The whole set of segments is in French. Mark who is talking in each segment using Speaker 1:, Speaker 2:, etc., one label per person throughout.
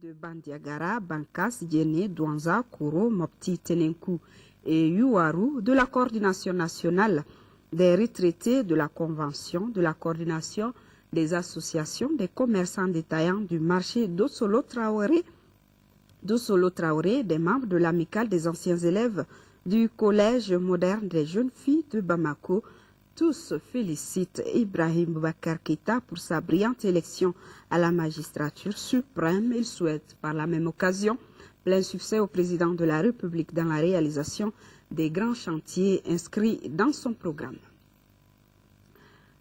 Speaker 1: de Bandiagara, Bankas, Yéné, Douanza, Kouro, Mopti, Tenenkou et Youarou de la coordination nationale des retraités de la Convention de la coordination des associations des commerçants détaillants du marché d'Ossolo Traoré, des membres de l'amicale des anciens élèves du Collège moderne des jeunes filles de Bamako. Tous félicitent Ibrahim Boubacar Keïta pour sa brillante élection à la magistrature suprême. Ils souhaitent par la même occasion plein succès au président de la République dans la réalisation des grands chantiers inscrits dans son programme.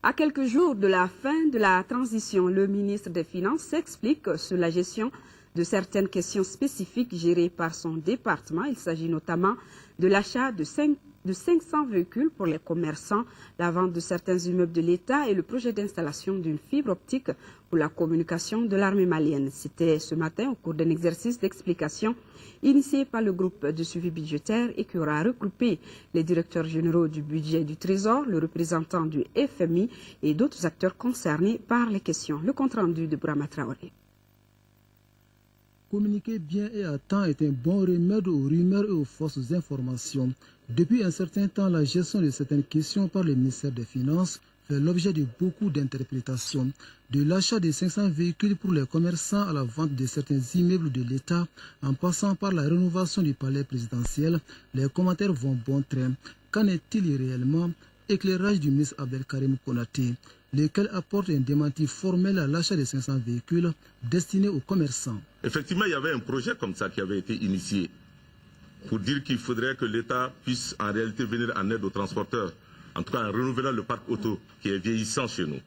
Speaker 1: À quelques jours de la fin de la transition, le ministre des Finances s'explique sur la gestion de certaines questions spécifiques gérées par son département. Il s'agit notamment de l'achat de 500 véhicules pour les commerçants, la vente de certains immeubles de l'État et le projet d'installation d'une fibre optique pour la communication de l'armée malienne. C'était ce matin au cours d'un exercice d'explication initié par le groupe de suivi budgétaire et qui aura regroupé les directeurs généraux du budget et du Trésor, le représentant du FMI et d'autres acteurs concernés par les questions. Le compte-rendu de Bourama Traoré.
Speaker 2: Communiquer bien et à temps est un bon remède aux rumeurs et aux fausses informations. Depuis un certain temps, la gestion de certaines questions par le ministère des Finances fait l'objet de beaucoup d'interprétations. De l'achat de 500 véhicules pour les commerçants à la vente de certains immeubles de l'État, en passant par la rénovation du palais présidentiel, les commentaires vont bon train. Qu'en est-il réellement? Éclairage du ministre Abdelkarim Konaté, lequel apporte un démenti formel à l'achat de 500 véhicules destinés aux commerçants.
Speaker 3: Effectivement, il y avait un projet comme ça qui avait été initié pour dire qu'il faudrait que l'État puisse en réalité venir en aide aux transporteurs, en tout cas en renouvelant le parc auto qui est vieillissant chez nous.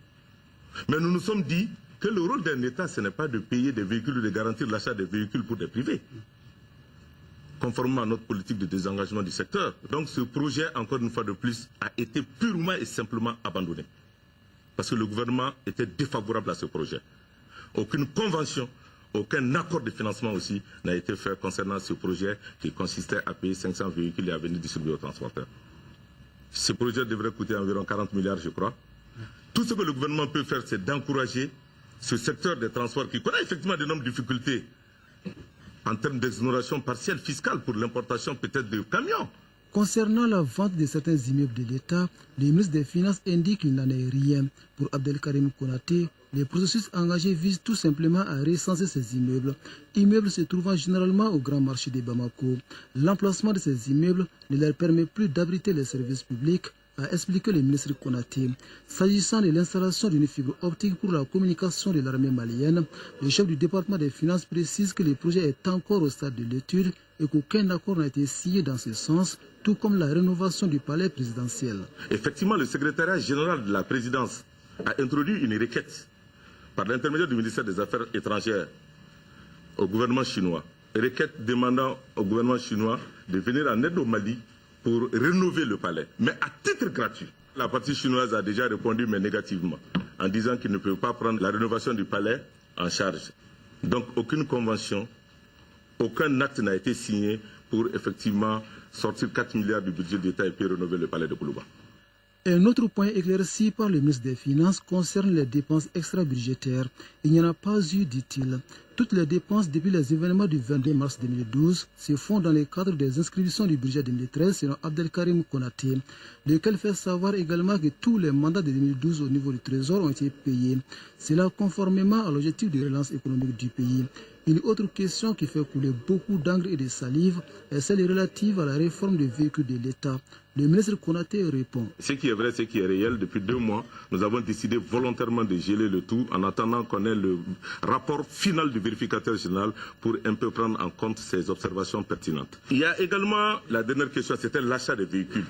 Speaker 3: Mais nous nous sommes dit que le rôle d'un État, ce n'est pas de payer des véhicules ou de garantir l'achat des véhicules pour des privés, conformément à notre politique de désengagement du secteur. Donc ce projet, encore une fois de plus, a été purement et simplement abandonné. Parce que le gouvernement était défavorable à ce projet. Aucune convention, aucun accord de financement aussi n'a été fait concernant ce projet qui consistait à payer 500 véhicules et à venir distribuer aux transporteurs. Ce projet devrait coûter environ 40 milliards, je crois. Tout ce que le gouvernement peut faire, c'est d'encourager ce secteur des transports qui connaît effectivement d'énormes difficultés en termes d'exonération partielle fiscale pour l'importation peut-être de camions.
Speaker 2: Concernant la vente de certains immeubles de l'État, le ministre des Finances indique qu'il n'en est rien. Pour Abdelkarim Konaté, les processus engagés visent tout simplement à recenser ces immeubles. Immeubles se trouvant généralement au grand marché de Bamako. L'emplacement de ces immeubles ne leur permet plus d'abriter les services publics, a expliqué le ministre Konaté. S'agissant de l'installation d'une fibre optique pour la communication de l'armée malienne, le chef du département des Finances précise que le projet est encore au stade de l'étude et qu'aucun accord n'a été signé dans ce sens, tout comme la rénovation du palais présidentiel.
Speaker 3: Effectivement, le secrétariat général de la présidence a introduit une requête par l'intermédiaire du ministère des Affaires étrangères au gouvernement chinois. Requête demandant au gouvernement chinois de venir en aide au Mali pour rénover le palais, mais à titre gratuit. La partie chinoise a déjà répondu, mais négativement, en disant qu'il ne peut pas prendre la rénovation du palais en charge. Donc aucune convention, aucun acte n'a été signé pour effectivement sortir 4 milliards du budget d'État et puis rénover le palais de Koulouba.
Speaker 2: Un autre point éclairci par le ministre des Finances concerne les dépenses extra-budgétaires. Il n'y en a pas eu, dit-il. Toutes les dépenses depuis les événements du 22 mars 2012 se font dans le cadre des inscriptions du budget 2013 selon Abdelkarim Konaté, lequel fait savoir également que tous les mandats de 2012 au niveau du Trésor ont été payés. Cela conformément à l'objectif de relance économique du pays. Une autre question qui fait couler beaucoup d'encre et de salive est celle relative à la réforme des véhicules de l'État. Le ministre Konaté répond.
Speaker 3: Ce qui est vrai, ce qui est réel, depuis 2 mois, nous avons décidé volontairement de geler le tout en attendant qu'on ait le rapport final du vérificateur général pour un peu prendre en compte ces observations pertinentes. Il y a également la dernière question, c'était l'achat des véhicules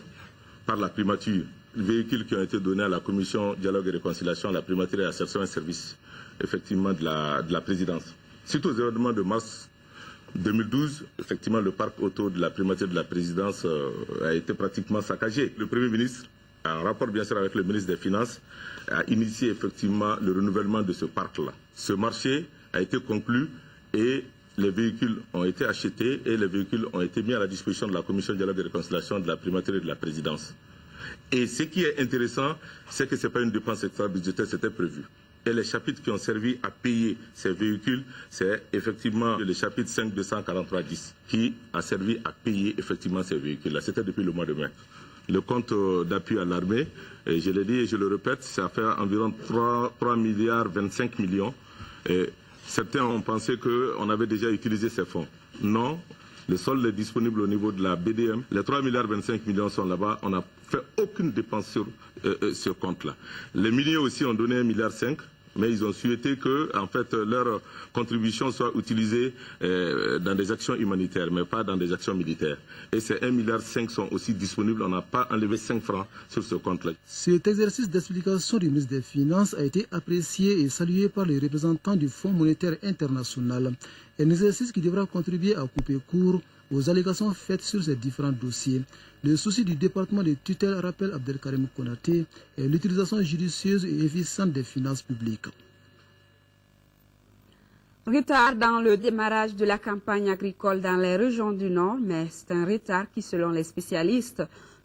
Speaker 3: par la primature. Les véhicules qui ont été donnés à la commission dialogue et réconciliation, à la primature et à certains services effectivement de la présidence. Suite aux événements de mars 2012, effectivement, le parc auto de la primature de la présidence a été pratiquement saccagé. Le Premier ministre, en rapport bien sûr avec le ministre des Finances, a initié effectivement le renouvellement de ce parc-là. Ce marché a été conclu et les véhicules ont été achetés et les véhicules ont été mis à la disposition de la commission de dialogue et réconciliation de la primature et de la présidence. Et ce qui est intéressant, c'est que ce n'est pas une dépense extra-budgétaire, c'était prévu. Et les chapitres qui ont servi à payer ces véhicules, c'est effectivement le chapitre 5243-10 qui a servi à payer effectivement ces véhicules-là. C'était depuis le mois de mai. Le compte d'appui à l'armée, je l'ai dit et je le répète, ça fait environ 3 milliards 25 millions. Et certains ont pensé qu'on avait déjà utilisé ces fonds. Non, le solde est disponible au niveau de la BDM. Les 3 milliards 25 millions sont là-bas. On n'a fait aucune dépense sur ce compte-là. Les milieux aussi ont donné 1,5 milliard. Mais ils ont souhaité que, en fait, leur contribution soit utilisée dans des actions humanitaires, mais pas dans des actions militaires. Et ces 1,5 milliard sont aussi disponibles. On n'a pas enlevé 5 francs sur ce compte-là.
Speaker 2: Cet exercice d'explication du ministre des Finances a été apprécié et salué par les représentants du Fonds monétaire international. Un exercice qui devra contribuer à couper court aux allégations faites sur ces différents dossiers. Le souci du département de tutelle, rappelle Abdelkarim Konaté, est l'utilisation judicieuse et efficiente des finances publiques.
Speaker 1: Retard dans le démarrage de la campagne agricole dans les régions du Nord, mais c'est un retard qui, selon les spécialistes,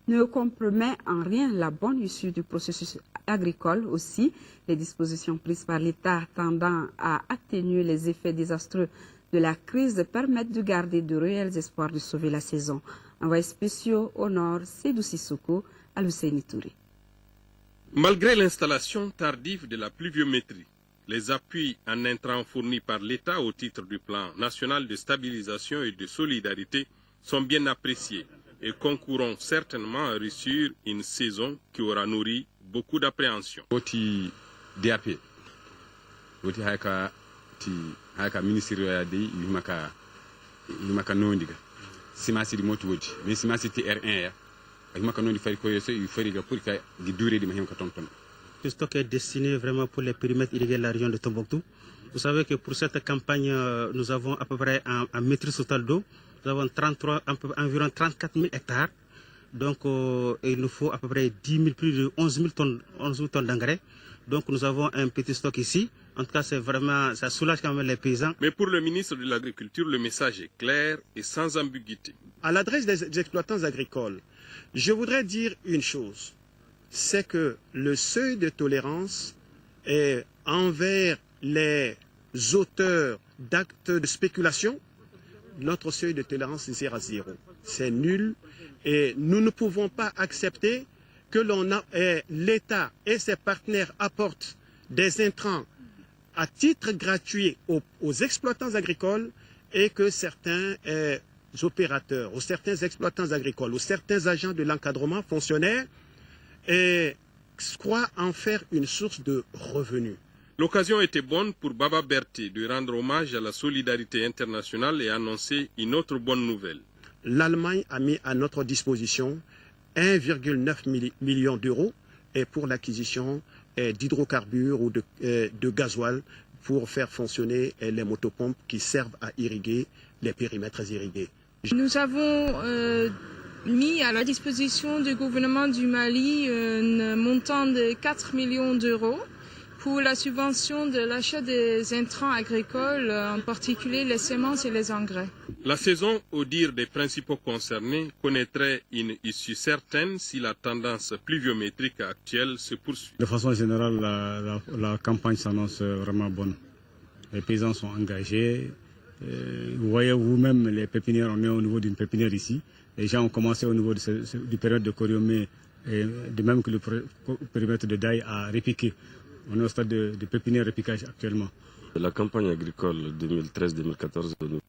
Speaker 1: ne compromet en rien la bonne issue du processus agricole. Aussi, les dispositions prises par l'État tendant à atténuer les effets désastreux de la crise permettent de garder de réels espoirs de sauver la saison. Envoyé spéciaux au Nord, Seydou Sissoko, à Lucéni Touré.
Speaker 4: Malgré l'installation tardive de la pluviométrie, les appuis en intrants fournis par l'État au titre du plan national de stabilisation et de solidarité sont bien appréciés et concourront certainement à réussir une saison qui aura nourri beaucoup d'appréhension.
Speaker 5: DRP haka ministre ya dai yimaka nondiga simasi di moti wodi mais simasi TR1 ya yimaka nondi fari ko yeso fari ga pour ka di durée di mahim ka tonton.
Speaker 6: Ce stock est destiné vraiment pour les périmètres irrigués de la région de Tombouctou. Vous savez que pour cette campagne, nous avons à peu près en maîtrise totale d'eau, nous avons environ 34 000 hectares. Donc il nous faut à peu près 10 000, plus de 11 000 tonnes d'engrais. Donc nous avons un petit stock ici. En tout cas, c'est vraiment, ça soulage quand même les paysans.
Speaker 4: Mais pour le ministre de l'Agriculture, le message est clair et sans ambiguïté.
Speaker 7: À l'adresse des exploitants agricoles, je voudrais dire une chose. C'est que le seuil de tolérance est envers les auteurs d'actes de spéculation. Notre seuil de tolérance est 0. C'est nul et nous ne pouvons pas accepter que l'État et ses partenaires apportent des intrants à titre gratuit aux exploitants agricoles et que certains opérateurs, ou certains exploitants agricoles, ou certains agents de l'encadrement fonctionnaires croient en faire une source de revenus.
Speaker 4: L'occasion était bonne pour Baba Berté de rendre hommage à la solidarité internationale et annoncer une autre bonne nouvelle.
Speaker 7: L'Allemagne a mis à notre disposition 1,9 million d'euros pour l'acquisition d'hydrocarbures ou de gasoil pour faire fonctionner les motopompes qui servent à irriguer les périmètres irrigués.
Speaker 8: Nous avons mis à la disposition du gouvernement du Mali un montant de 4 millions d'euros pour la subvention de l'achat des intrants agricoles, en particulier les semences et les engrais.
Speaker 4: La saison, au dire des principaux concernés, connaîtrait une issue certaine si la tendance pluviométrique actuelle se poursuit.
Speaker 9: De façon générale, la campagne s'annonce vraiment bonne. Les paysans sont engagés. Vous voyez vous-même les pépinières, on est au niveau d'une pépinière ici. Les gens ont commencé au niveau du périmètre de Koriomé, et de même que le périmètre de Daï à répiquer. On est au stade de pépinière répiquage actuellement.
Speaker 10: La campagne agricole 2013-2014 au niveau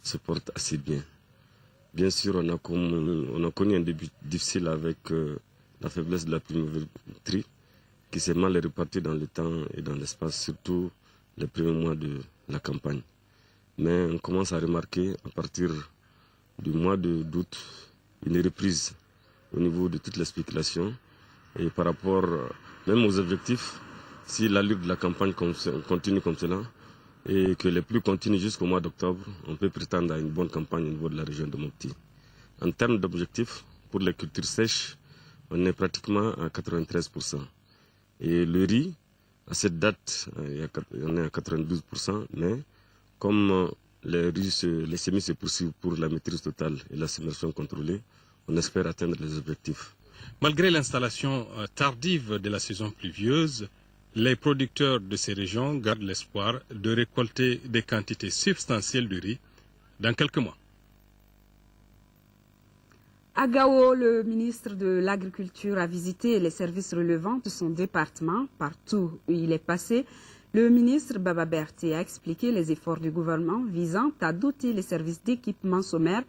Speaker 10: se porte assez bien. Bien sûr, on a connu un début difficile avec la faiblesse de la pluviométrie qui s'est mal répartie dans le temps et dans l'espace, surtout les premiers mois de la campagne. Mais on commence à remarquer à partir du mois d'août une reprise au niveau de toutes les spéculations et par rapport même aux objectifs, si l'allure de la campagne continue comme cela et que les pluies continuent jusqu'au mois d'octobre, on peut prétendre à une bonne campagne au niveau de la région de Mopti. En termes d'objectifs, pour les cultures sèches, on est pratiquement à 93%. Et le riz, à cette date, on est à 92%, mais comme les semis se poursuivent pour la maîtrise totale et la submersion contrôlée, on espère atteindre les objectifs.
Speaker 4: Malgré l'installation tardive de la saison pluvieuse, les producteurs de ces régions gardent l'espoir de récolter des quantités substantielles de riz dans quelques mois.
Speaker 1: À Gao, le ministre de l'Agriculture a visité les services relevant de son département. Partout où il est passé, le ministre Baba Berté a expliqué les efforts du gouvernement visant à doter les services d'équipements sommaires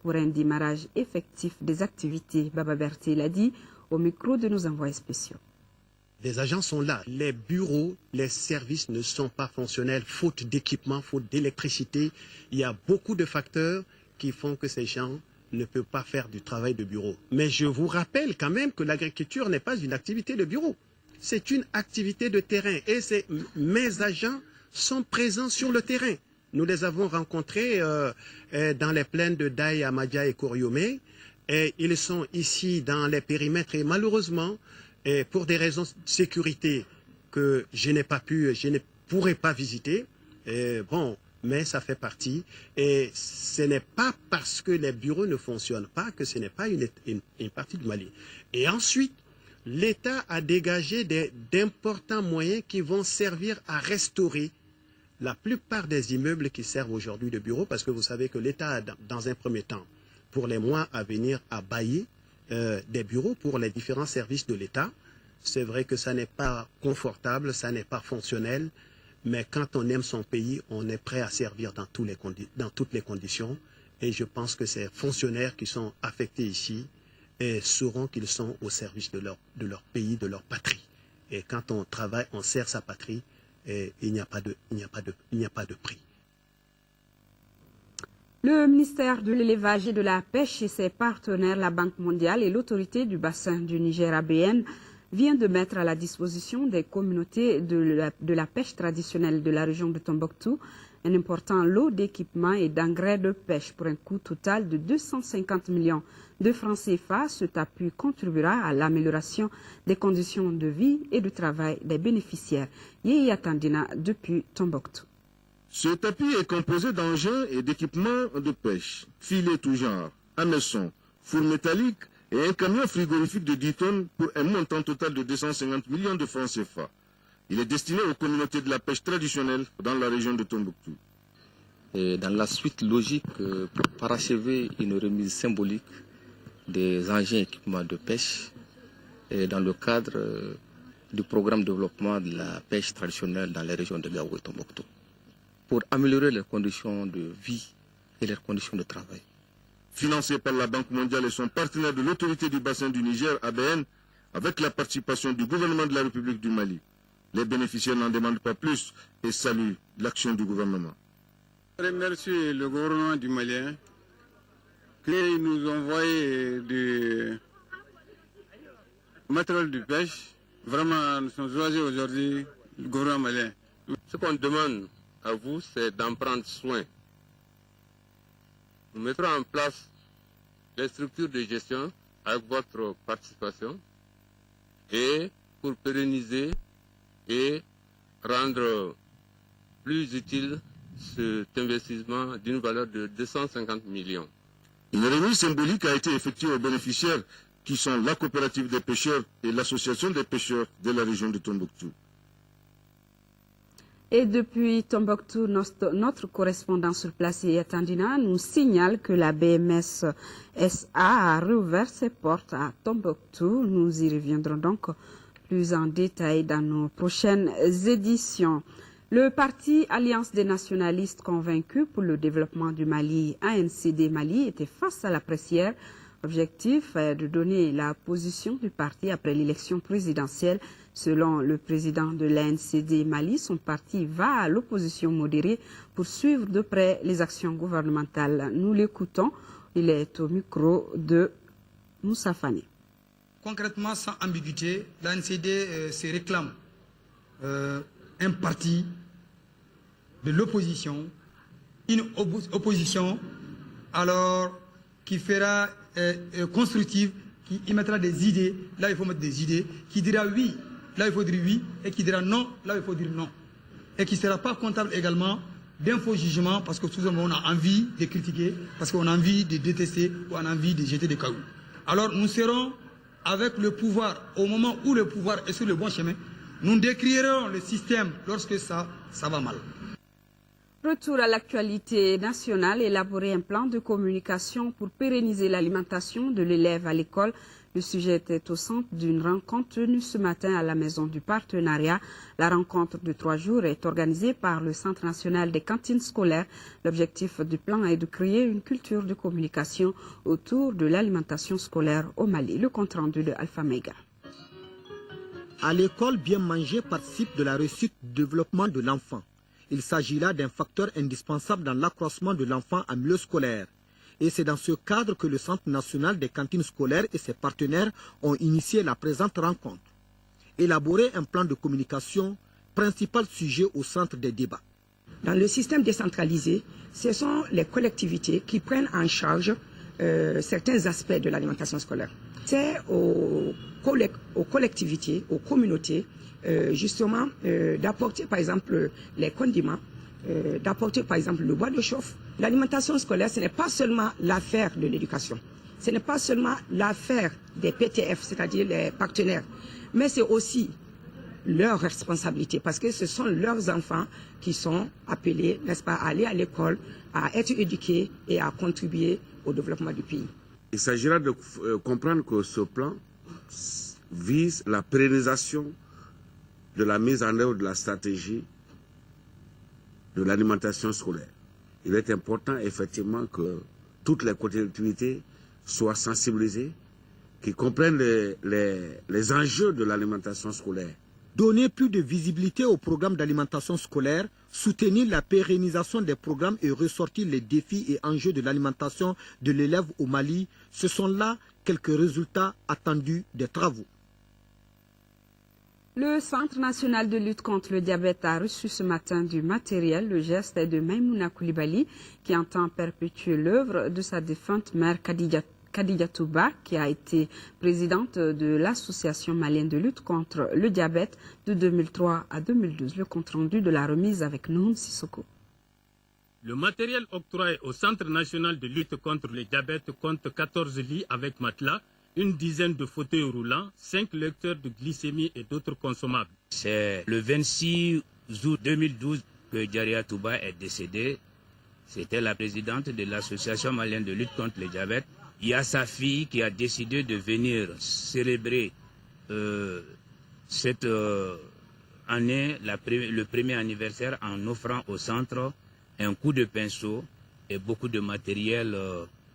Speaker 1: pour un démarrage effectif des activités. Baba Berté l'a dit au micro de nos envoyés spéciaux.
Speaker 7: Les agents sont là. Les bureaux, les services ne sont pas fonctionnels, faute d'équipement, faute d'électricité. Il y a beaucoup de facteurs qui font que ces gens ne peuvent pas faire du travail de bureau. Mais je vous rappelle quand même que l'agriculture n'est pas une activité de bureau. C'est une activité de terrain. Et mes agents sont présents sur le terrain. Nous les avons rencontrés dans les plaines de Daï, Amadia et Koriomé. Et ils sont ici dans les périmètres. Et malheureusement, pour des raisons de sécurité que je ne pourrai pas visiter, mais ça fait partie. Et ce n'est pas parce que les bureaux ne fonctionnent pas que ce n'est pas une partie du Mali. Et ensuite, l'État a dégagé d'importants moyens qui vont servir à restaurer la plupart des immeubles qui servent aujourd'hui de bureaux, parce que vous savez que l'État a, dans un premier temps, pour les mois à venir, à bailler des bureaux pour les différents services de l'État. C'est vrai que ça n'est pas confortable, ça n'est pas fonctionnel, mais quand on aime son pays, on est prêt à servir dans toutes les conditions. Et je pense que ces fonctionnaires qui sont affectés ici sauront qu'ils sont au service de leur pays, de leur patrie. Et quand on travaille, on sert sa patrie, et il n'y a pas de prix.
Speaker 1: Le ministère de l'Élevage et de la Pêche et ses partenaires, la Banque mondiale et l'autorité du bassin du Niger ABN, vient de mettre à la disposition des communautés de la pêche traditionnelle de la région de Tombouctou un important lot d'équipements et d'engrais de pêche pour un coût total de 250 millions de francs CFA. Cet appui contribuera à l'amélioration des conditions de vie et de travail des bénéficiaires. Yéya Tandina depuis Tombouctou.
Speaker 11: Cet appui est composé d'engins et d'équipements de pêche, filets tout genre, hameçons, fours métalliques et un camion frigorifique de 10 tonnes pour un montant total de 250 millions de francs CFA. Il est destiné aux communautés de la pêche traditionnelle dans la région de Tombouctou.
Speaker 12: Et dans la suite logique, pour parachever une remise symbolique des engins et équipements de pêche et dans le cadre du programme de développement de la pêche traditionnelle dans les régions de Gao et Tombouctou, pour améliorer les conditions de vie et les conditions de travail.
Speaker 11: Financé par la Banque mondiale et son partenaire de l'autorité du bassin du Niger, ABN, avec la participation du gouvernement de la République du Mali. Les bénéficiaires n'en demandent pas plus et saluent l'action du gouvernement.
Speaker 9: Je remercie le gouvernement du Mali qui nous envoie du matériel de pêche. Vraiment, nous sommes joyeux aujourd'hui, le gouvernement malien.
Speaker 13: Ce qu'on demande à vous, c'est d'en prendre soin. Nous mettrons en place les structures de gestion avec votre participation et pour pérenniser et rendre plus utile cet investissement d'une valeur de 250 millions.
Speaker 11: Une remise symbolique a été effectuée aux bénéficiaires qui sont la coopérative des pêcheurs et l'association des pêcheurs de la région de Tombouctou.
Speaker 1: Et depuis Tombouctou, notre correspondant sur place, Yatandina, nous signale que la BMS SA a rouvert ses portes à Tombouctou. Nous y reviendrons donc plus en détail dans nos prochaines éditions. Le parti Alliance des nationalistes convaincus pour le développement du Mali, ANCD Mali, était face à la presse hier. L'objectif est de donner la position du parti après l'élection présidentielle. Selon le président de l'ANCD Mali, son parti va à l'opposition modérée pour suivre de près les actions gouvernementales. Nous l'écoutons, il est au micro de Moussa Fani.
Speaker 14: Concrètement, sans ambiguïté, l'ANCD se réclame un parti de l'opposition, une opposition alors qui fera constructive, qui émettra des idées, là il faut mettre des idées, qui dira oui, là il faut dire oui, et qui dira non, là il faut dire non. Et qui ne sera pas comptable également d'un faux jugement parce que tout le monde a envie de critiquer, parce qu'on a envie de détester ou on a envie de jeter des cailloux. alors nous serons avec le pouvoir, au moment où le pouvoir est sur le bon chemin, nous décrierons le système lorsque ça va mal.
Speaker 1: Retour à l'actualité nationale, élaborer un plan de communication pour pérenniser l'alimentation de l'élève à l'école. Le sujet était au centre d'une rencontre tenue ce matin à la Maison du Partenariat. La rencontre de 3 jours est organisée par le Centre national des cantines scolaires. L'objectif du plan est de créer une culture de communication autour de l'alimentation scolaire au Mali. Le compte rendu de Alpha Mega.
Speaker 15: À l'école, bien manger participe de la réussite du développement de l'enfant. Il s'agit là d'un facteur indispensable dans l'accroissement de l'enfant en milieu scolaire. Et c'est dans ce cadre que le Centre national des cantines scolaires et ses partenaires ont initié la présente rencontre. Élaborer un plan de communication, principal sujet au centre des débats.
Speaker 16: Dans le système décentralisé, ce sont les collectivités qui prennent en charge certains aspects de l'alimentation scolaire. C'est aux collectivités, aux communautés, justement, d'apporter par exemple les condiments, d'apporter par exemple le bois de chauffe. L'alimentation scolaire, ce n'est pas seulement l'affaire de l'éducation, ce n'est pas seulement l'affaire des PTF, c'est-à-dire les partenaires, mais c'est aussi leur responsabilité, parce que ce sont leurs enfants qui sont appelés, n'est-ce pas, à aller à l'école, à être éduqués et à contribuer au développement du pays.
Speaker 17: Il s'agira de comprendre que ce plan vise la pérennisation de la mise en œuvre de la stratégie de l'alimentation scolaire. Il est important effectivement que toutes les collectivités soient sensibilisées, qui comprennent les enjeux de l'alimentation scolaire.
Speaker 15: Donner plus de visibilité au programme d'alimentation scolaire, soutenir la pérennisation des programmes et ressortir les défis et enjeux de l'alimentation de l'élève au Mali, ce sont là quelques résultats attendus des travaux.
Speaker 1: Le Centre national de lutte contre le diabète a reçu ce matin du matériel. Le geste est de Maïmouna Koulibaly, qui entend perpétuer l'œuvre de sa défunte mère Khadija Touba, qui a été présidente de l'Association malienne de lutte contre le diabète de 2003 à 2012. Le compte-rendu de la remise avec Noun Sissoko.
Speaker 18: Le matériel octroyé au Centre national de lutte contre le diabète compte 14 lits avec matelas, une dizaine de fauteuils roulants, 5 lecteurs de glycémie et d'autres consommables.
Speaker 19: C'est le 26 août 2012 que Djaria Touba est décédée. C'était la présidente de l'Association malienne de lutte contre le diabète. Il y a sa fille qui a décidé de venir célébrer cette année, le premier anniversaire, en offrant au centre un coup de pinceau et beaucoup de matériel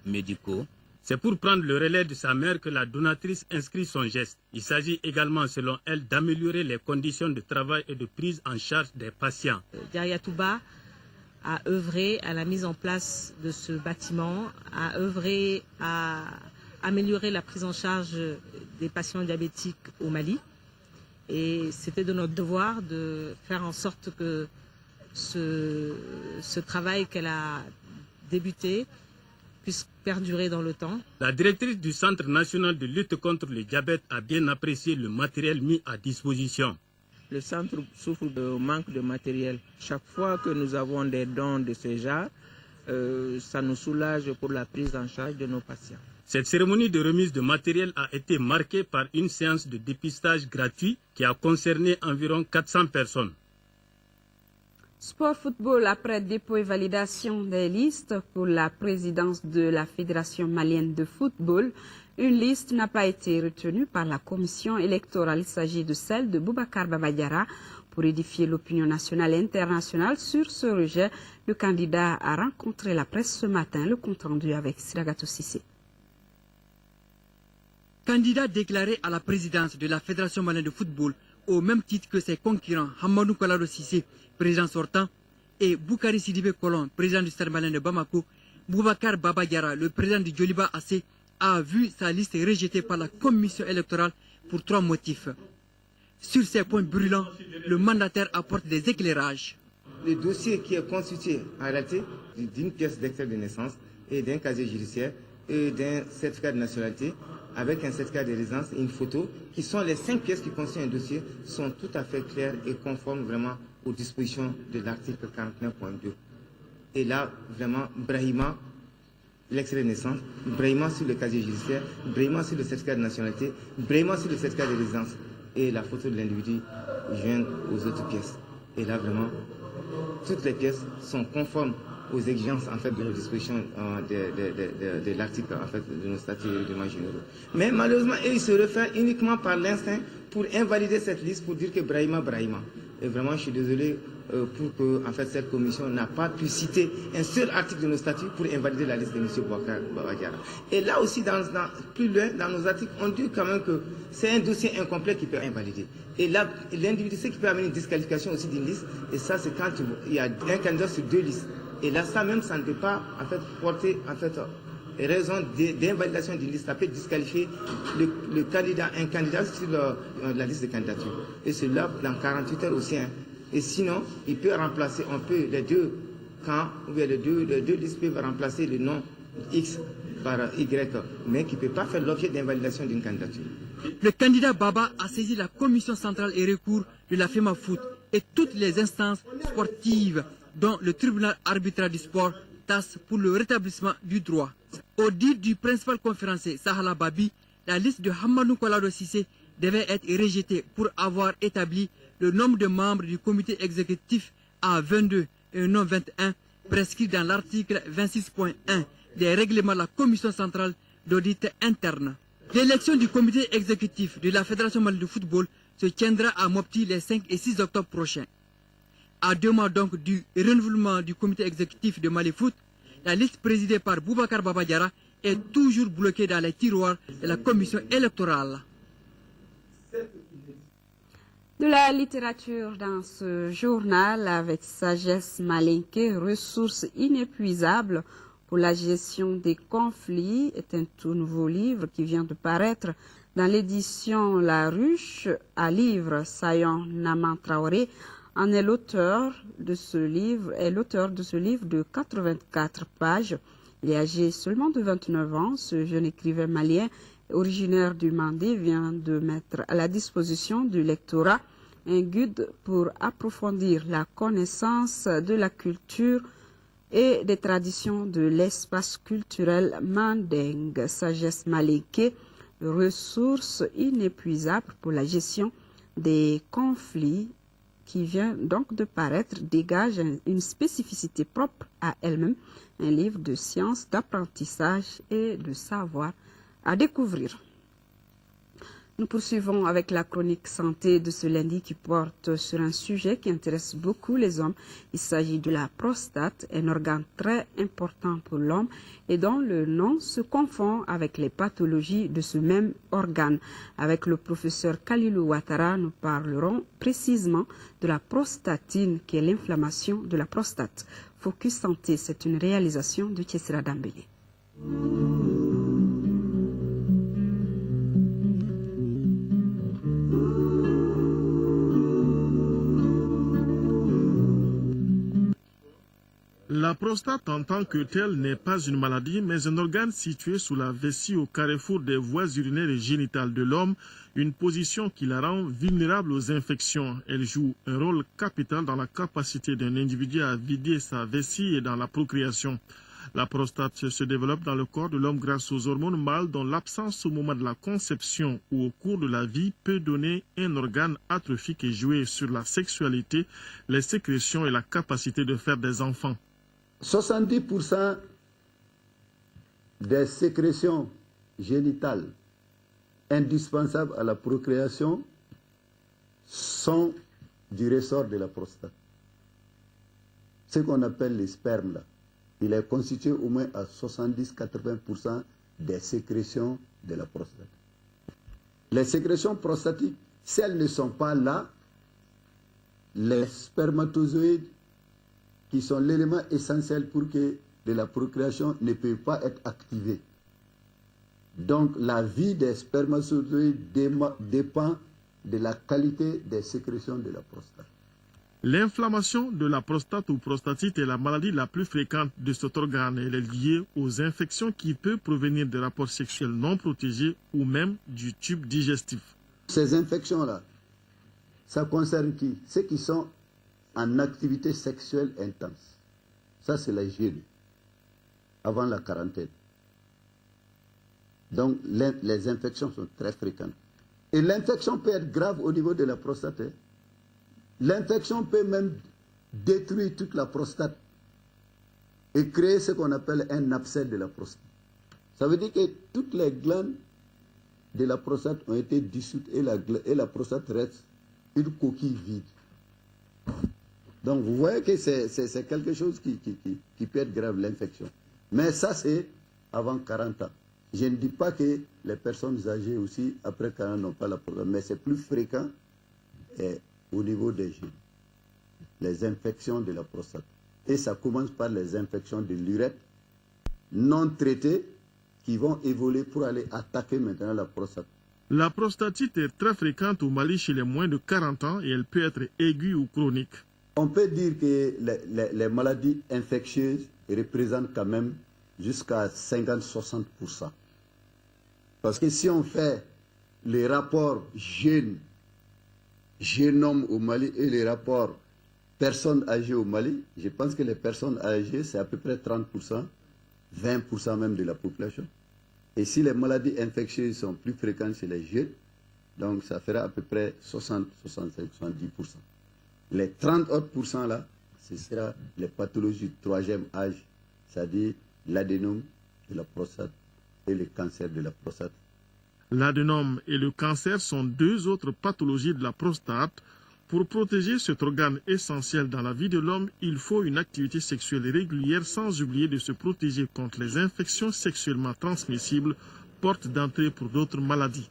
Speaker 19: médicaux.
Speaker 18: C'est pour prendre le relais de sa mère que la donatrice inscrit son geste. Il s'agit également, selon elle, d'améliorer les conditions de travail et de prise en charge des patients.
Speaker 20: Djaria Touba a œuvré à la mise en place de ce bâtiment, a œuvré à améliorer la prise en charge des patients diabétiques au Mali. Et c'était de notre devoir de faire en sorte que ce travail qu'elle a débuté puisse perdurer dans le temps.
Speaker 18: La directrice du Centre national de lutte contre le diabète a bien apprécié le matériel mis à disposition.
Speaker 21: Le centre souffre de manque de matériel. Chaque fois que nous avons des dons de ce genre, ça nous soulage pour la prise en charge de nos patients.
Speaker 18: Cette cérémonie de remise de matériel a été marquée par une séance de dépistage gratuit qui a concerné environ 400 personnes.
Speaker 1: Sport football, après dépôt et validation des listes pour la présidence de la Fédération malienne de football, une liste n'a pas été retenue par la commission électorale. Il s'agit de celle de Boubacar Baba Diarra. Pour édifier l'opinion nationale et internationale sur ce rejet, le candidat a rencontré la presse ce matin. Le compte-rendu avec Siragato Sissé.
Speaker 22: Candidat déclaré à la présidence de la Fédération malienne de football au même titre que ses concurrents Hamadou Kalado Sissé, président sortant, et Boukari Sidibé Kolon, président du Stade malien de Bamako, Boubacar Baba Diarra, le président du Djoliba AC, a vu sa liste rejetée par la commission électorale pour 3 motifs. Sur ces points brûlants, le mandataire apporte des éclairages.
Speaker 23: Le dossier qui est constitué en réalité d'une pièce d'extrait de naissance et d'un casier judiciaire et d'un certificat de nationalité avec un certificat de résidence et une photo, qui sont les 5 pièces qui constituent un dossier, sont tout à fait claires et conformes vraiment aux dispositions de l'article 49.2. Et là, vraiment, Brahima l'extrait de naissance, brayement sur le casier judiciaire, brayement sur le certificat de nationalité, brayement sur le certificat de résidence et la photo de l'individu jointe aux autres pièces. Et là, vraiment, toutes les pièces sont conformes aux exigences en fait, de nos dispositions de l'article en fait, de nos statuts et règlements généraux. Mais malheureusement, ils se réfèrent uniquement par l'instinct pour invalider cette liste, pour dire que Brahima. Et vraiment, je suis désolé pour que en fait, cette commission n'a pas pu citer un seul article de nos statuts pour invalider la liste de M. Boubacar Baba Diarra. Et là aussi, plus loin, dans nos articles, on dit quand même que c'est un dossier incomplet qui peut invalider. Et là, l'individu, c'est qui peut amener une disqualification aussi d'une liste. Et ça, c'est quand il y a un candidat sur 2 listes. Et là, ça même, ça ne peut pas en fait, porter en fait, raison d'invalidation d'une liste. Ça peut disqualifier un candidat sur la liste de candidature. Et cela dans 48 heures aussi. Hein. Et sinon, il peut remplacer, les deux camps, ou bien les deux listes peuvent remplacer le nom X par Y, mais qui ne peut pas faire l'objet d'invalidation d'une candidature.
Speaker 22: Le candidat Baba a saisi la commission centrale et recours de la FEMAFOOT et toutes les instances sportives, dont le tribunal arbitral du sport, TAS, pour le rétablissement du droit. Au dit du principal conférencier Sahala Babi, la liste de Hamadou Kolado Cissé devait être rejetée pour avoir établi le nombre de membres du comité exécutif à 22 et non 21, prescrit dans l'article 26.1 des règlements de la commission centrale d'audit interne. L'élection du comité exécutif de la Fédération malienne de football se tiendra à Mopti les 5 et 6 octobre prochains. À 2 mois donc du renouvellement du comité exécutif de Mali Foot, la liste présidée par Boubacar Baba Diarra est toujours bloquée dans les tiroirs de la commission électorale.
Speaker 1: De la littérature dans ce journal avec Sagesse Malinké, ressources inépuisables pour la gestion des conflits, est un tout nouveau livre qui vient de paraître dans l'édition La Ruche à livre. Sayon Naman Traoré en est l'auteur de ce livre, de 84 pages. Il est âgé seulement de 29 ans. Ce jeune écrivain malien originaire du Mandé vient de mettre à la disposition du lectorat un guide pour approfondir la connaissance de la culture et des traditions de l'espace culturel mandingue. Sagesse Malinké, ressources inépuisables pour la gestion des conflits, qui vient donc de paraître, dégage une spécificité propre à elle-même, un livre de sciences, d'apprentissage et de savoir à découvrir. Nous poursuivons avec la chronique santé de ce lundi qui porte sur un sujet qui intéresse beaucoup les hommes. Il s'agit de la prostate, un organe très important pour l'homme et dont le nom se confond avec les pathologies de ce même organe. Avec le professeur Kalilou Ouattara, nous parlerons précisément de la prostatine, qui est l'inflammation de la prostate. Focus Santé, c'est une réalisation de Tchessira Dambélé.
Speaker 2: La prostate en tant que telle n'est pas une maladie, mais un organe situé sous la vessie au carrefour des voies urinaires et génitales de l'homme, une position qui la rend vulnérable aux infections. Elle joue un rôle capital dans la capacité d'un individu à vider sa vessie et dans la procréation. La prostate se développe dans le corps de l'homme grâce aux hormones mâles dont l'absence au moment de la conception ou au cours de la vie peut donner un organe atrophique et jouer sur la sexualité, les sécrétions et la capacité de faire des enfants.
Speaker 3: 70% des sécrétions génitales indispensables à la procréation sont du ressort de la prostate. Ce qu'on appelle les spermes, là, il est constitué au moins à 70-80% des sécrétions de la prostate. Les sécrétions prostatiques, si elles ne sont pas là, les spermatozoïdes, qui sont l'élément essentiel pour que de la procréation ne peut pas être activée. Donc la vie des spermatozoïdes dépend de la qualité des sécrétions de la prostate.
Speaker 2: L'inflammation de la prostate ou prostatite est la maladie la plus fréquente de cet organe. Elle est liée aux infections qui peuvent provenir des rapports sexuels non protégés ou même du tube digestif.
Speaker 3: Ces infections-là, ça concerne qui? Ceux qui sont en activité sexuelle intense. Ça, c'est la hygiène, avant la quarantaine. Donc les infections sont très fréquentes. Et l'infection peut être grave au niveau de la prostate. L'infection peut même détruire toute la prostate et créer ce qu'on appelle un abcès de la prostate. Ça veut dire que toutes les glandes de la prostate ont été dissoutes et la prostate reste une coquille vide. Donc vous voyez que c'est quelque chose qui peut être grave, l'infection. Mais ça, c'est avant 40 ans. Je ne dis pas que les personnes âgées aussi, après 40 ans, n'ont pas la prostate, mais c'est plus fréquent au niveau des jeunes. Les infections de la prostate. Et ça commence par les infections de l'urètre non traitées qui vont évoluer pour aller attaquer maintenant la prostate.
Speaker 2: La prostatite est très fréquente au Mali chez les moins de 40 ans et elle peut être aiguë ou chronique.
Speaker 3: On peut dire que les maladies infectieuses représentent quand même jusqu'à 50-60%. Parce que si on fait les rapports génome au Mali et les rapports personnes âgées au Mali, je pense que les personnes âgées, c'est à peu près 30%, 20% même de la population. Et si les maladies infectieuses sont plus fréquentes chez les jeunes, donc ça fera à peu près 60, 65, 70%. Les 30 autres pourcents là, ce sera les pathologies du troisième âge, c'est-à-dire l'adénome de la prostate et le cancer de la prostate.
Speaker 2: L'adénome et le cancer sont deux autres pathologies de la prostate. Pour protéger cet organe essentiel dans la vie de l'homme, il faut une activité sexuelle régulière sans oublier de se protéger contre les infections sexuellement transmissibles, porte d'entrée pour d'autres maladies.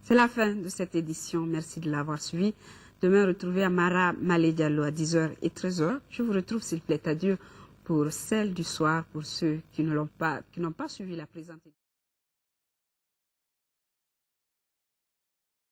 Speaker 1: C'est la fin de cette édition. Merci de l'avoir suivi. Demain, retrouvez Amara Malé Diallo à 10h et 13h. Je vous retrouve, s'il plaît à Dieu, pour celle du soir, pour ceux qui n'ont pas suivi la présente édition.